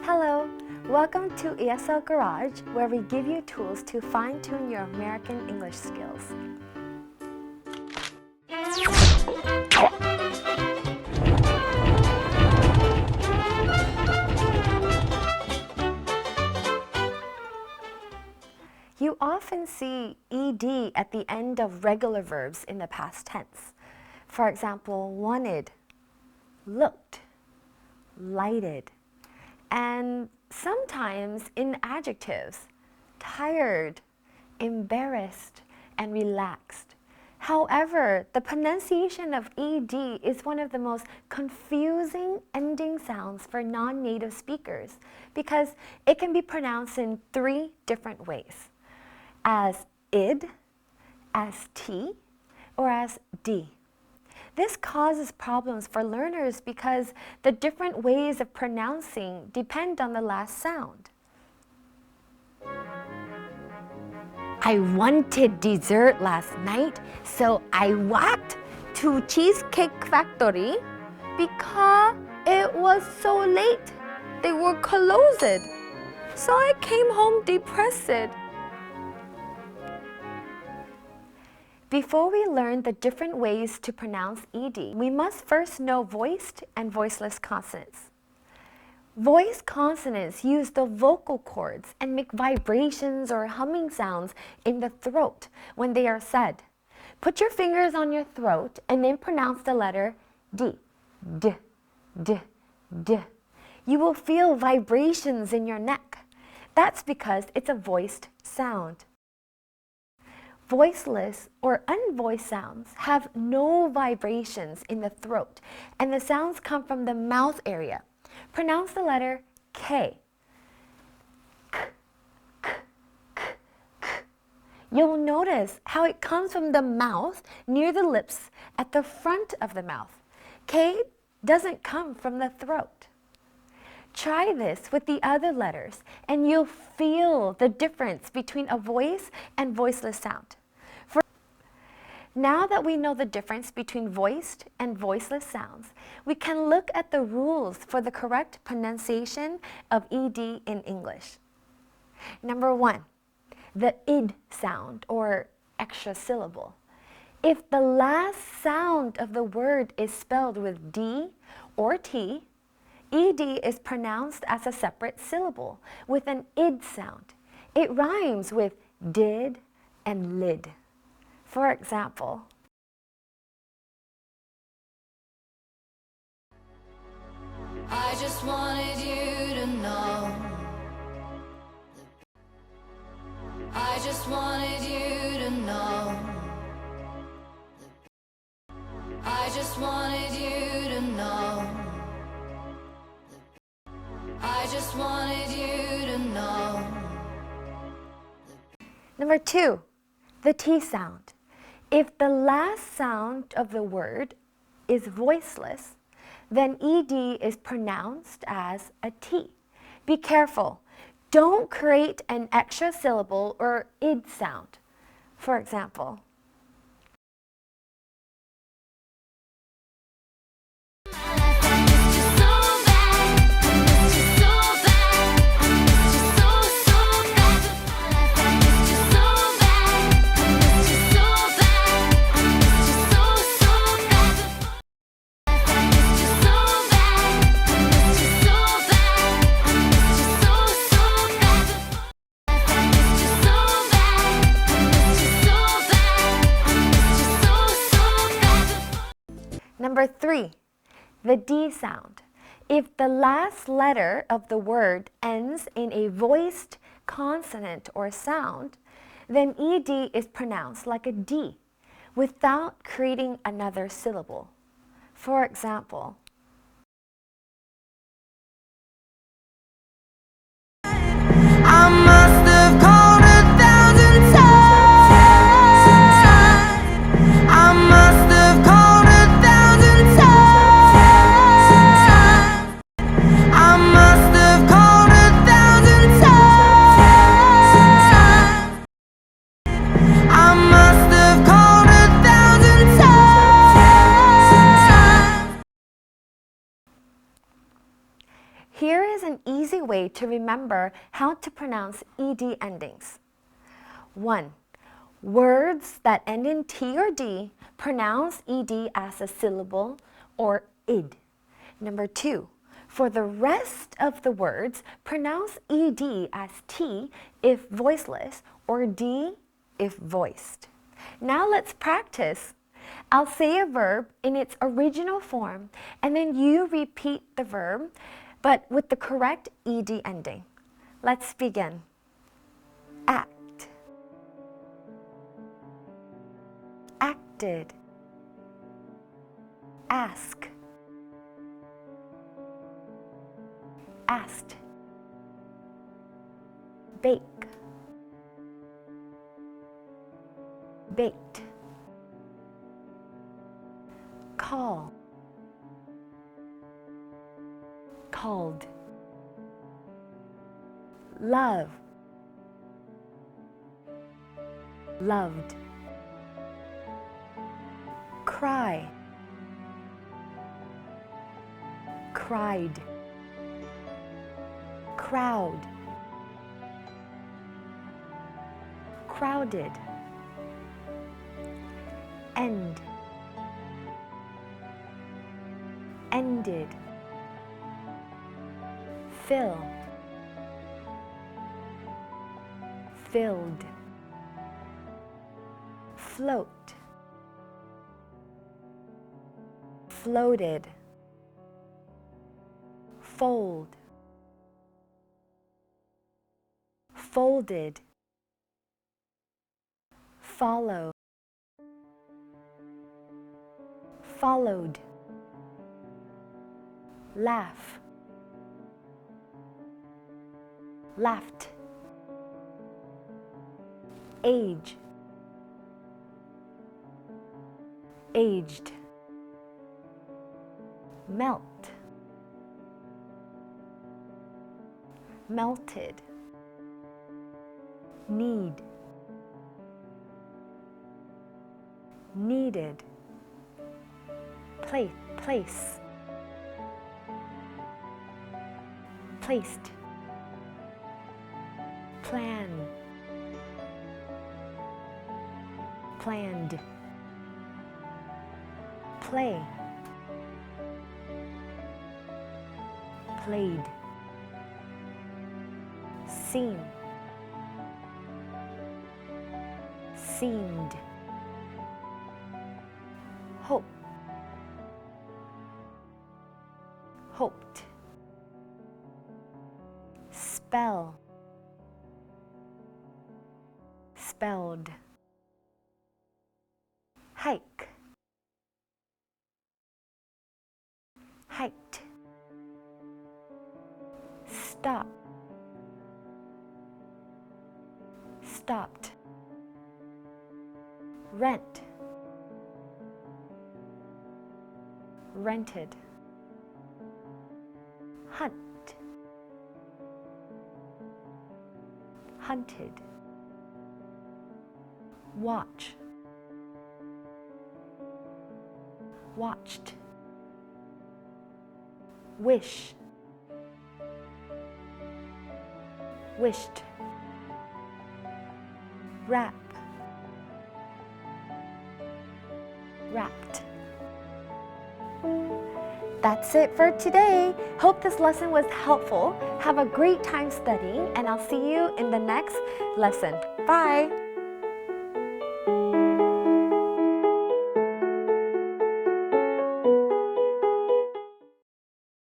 Hello, welcome to ESL Garage, where we give you tools to fine-tune your American English skills. You often see ed at the end of regular verbs in the past tense. For example, wanted, looked, lighted, and sometimes in adjectives, tired, embarrassed, and relaxed. However, the pronunciation of ed is one of the most confusing ending sounds for non-native speakers because it can be pronounced in 3 different ways: as id, as t, or as d. This causes problems for learners because the different ways of pronouncing depend on the last sound. I wanted dessert last night, so I walked to Cheesecake Factory because it was so late. They were closed. So I came home depressed. Before we learn the different ways to pronounce ed, we must first know voiced and voiceless consonants. Voiced consonants use the vocal cords and make vibrations or humming sounds in the throat when they are said. Put your fingers on your throat and then pronounce the letter D, D, D, D. You will feel vibrations in your neck. That's because it's a voiced sound. Voiceless or unvoiced sounds have no vibrations in the throat, and the sounds come from the mouth area. Pronounce the letter K. K, k, k, k. You'll notice how it comes from the mouth near the lips at the front of the mouth. K doesn't come from the throat. Try this with the other letters, and you'll feel the difference between a voice and voiceless sound. Now that we know the difference between voiced and voiceless sounds, we can look at the rules for the correct pronunciation of ed in English. Number 1, the id sound or extra syllable. If the last sound of the word is spelled with D or T, ed is pronounced as a separate syllable with an id sound. It rhymes with did and lid. For example, I just wanted you to know. I just wanted you to know. I just wanted you to know. I just wanted you to know. Number 2, the T sound. If the last sound of the word is voiceless, then ed is pronounced as a T. Be careful. Don't create an extra syllable or id sound. For example, Number 3, the D sound. If the last letter of the word ends in a voiced consonant or sound, then ed is pronounced like a D without creating another syllable. For example, easy way to remember how to pronounce ed endings. 1. Words that end in T or D, pronounce ed as a syllable or id. Number 2. For the rest of the words, pronounce ed as T if voiceless or D if voiced. Now let's practice. I'll say a verb in its original form, and then you repeat the verb, but with the correct ed ending. Let's begin. Act. Acted. Ask. Asked. Bake. Baked. Call. Called. Love. Loved. Cry. Cried. Crowd. Crowded. End. Ended. Fill. Filled. Float. Floated. Fold. Folded. Follow. Followed. Laugh. Laughed. Age. Aged. Melt. Melted. Need. Needed. Place. Placed. Plan. Planned. Play. Played. Seen. Seemed. Hope. Hoped. Spell. Spelled. Hike. Hiked. Stop. Stopped. Rent. Rented. Hunt. Hunted. Watch. Watched. Wish. Wished. Wrap. Wrapped. That's it for today. Hope this lesson was helpful. Have a great time studying, and I'll see you in the next lesson. Bye!